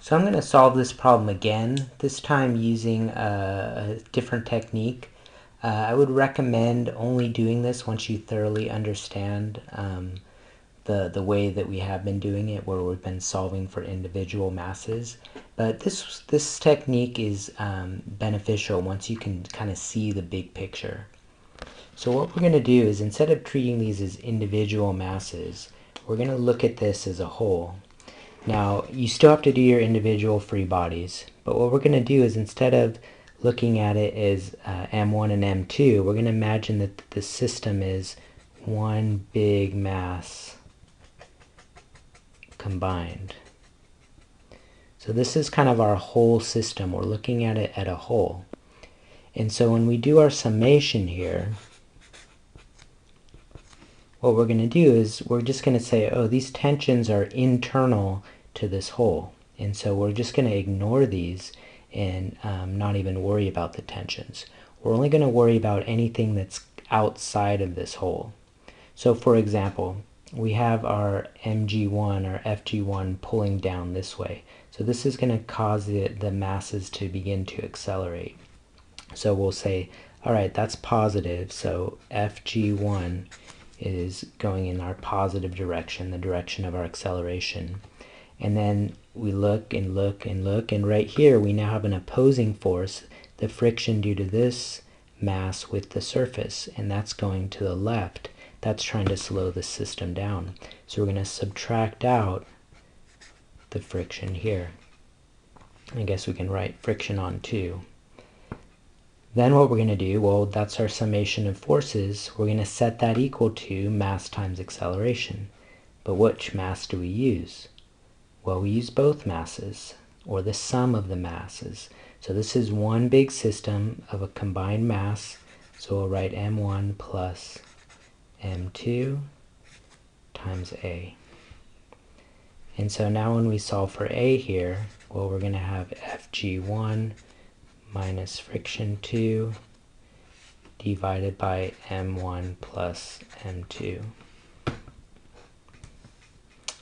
So I'm going to solve this problem again, this time using a different technique. I would recommend only doing this once you thoroughly understand the way that we have been doing it, where we've been solving for individual masses. But this technique is beneficial once you can kind of see the big picture. So what we're going to do is, instead of treating these as individual masses, we're going to look at this as a whole. Now, you still have to do your individual free bodies, but what we're going to do is, instead of looking at it as M1 and M2, we're going to imagine that the system is one big mass combined. So this is kind of our whole system. We're looking at it at a whole. And so when we do our summation here, what we're going to do is we're just going to say, oh, these tensions are internal to this whole. And so we're just going to ignore these and not even worry about the tensions. We're only going to worry about anything that's outside of this whole. So for example, we have our mg1 or fg1 pulling down this way. So this is going to cause the masses to begin to accelerate. So we'll say, all right, that's positive. So fg1 is going in our positive direction, the direction of our acceleration. And then we look and look and look, and right here we now have an opposing force, the friction due to this mass with the surface, and that's going to the left. That's trying to slow the system down. So we're going to subtract out the friction here. I guess we can write friction on 2. Then what we're going to do, well, that's our summation of forces. We're going to set that equal to mass times acceleration. But which mass do we use? Well, we use both masses, or the sum of the masses. So this is one big system of a combined mass. So we'll write m1 plus m2 times a. And so now when we solve for a here, well, we're going to have fg1 minus friction 2 divided by m1 plus m2.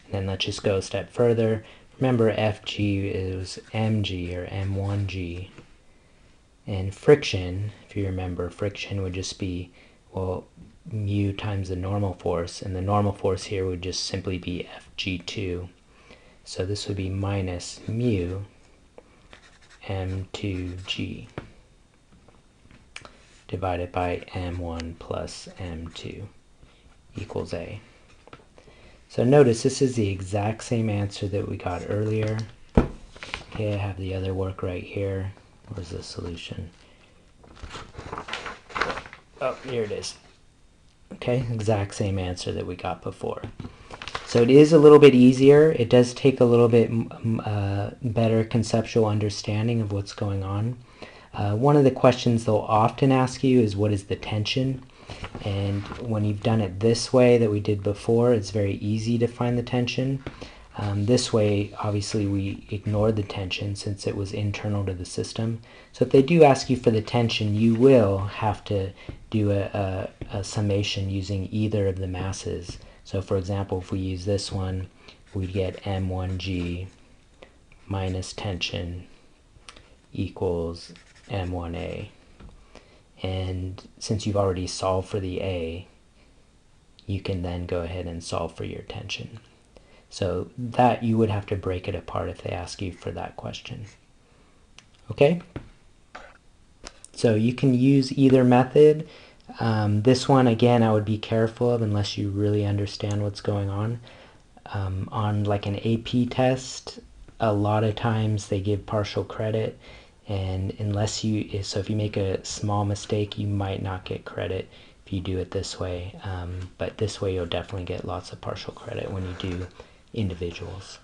And then let's just go a step further. Remember, Fg is mg or m1g. And friction, if you remember, friction would just be, well, mu times the normal force. And the normal force here would just simply be Fg2. So this would be minus mu m2g divided by m1 plus m2 equals a. So notice this is the exact same answer that we got earlier. Okay, I have the other work right here. Where's the solution? Oh, here it is. Okay, exact same answer that we got before. So it is a little bit easier. It does take a little bit better conceptual understanding of what's going on. One of the questions they'll often ask you is, what is the tension? And when you've done it this way that we did before, it's very easy to find the tension. This way, obviously, we ignored the tension since it was internal to the system. So if they do ask you for the tension, you will have to do a summation using either of the masses. So for example, if we use this one, we'd get m1g minus tension equals m1a. And since you've already solved for the a, you can then go ahead and solve for your tension. So that you would have to break it apart if they ask you for that question. Okay? So you can use either method. This one, again, I would be careful of unless you really understand what's going on. On like an AP test, a lot of times they give partial credit, and so if you make a small mistake, you might not get credit if you do it this way. But this way you'll definitely get lots of partial credit when you do individuals.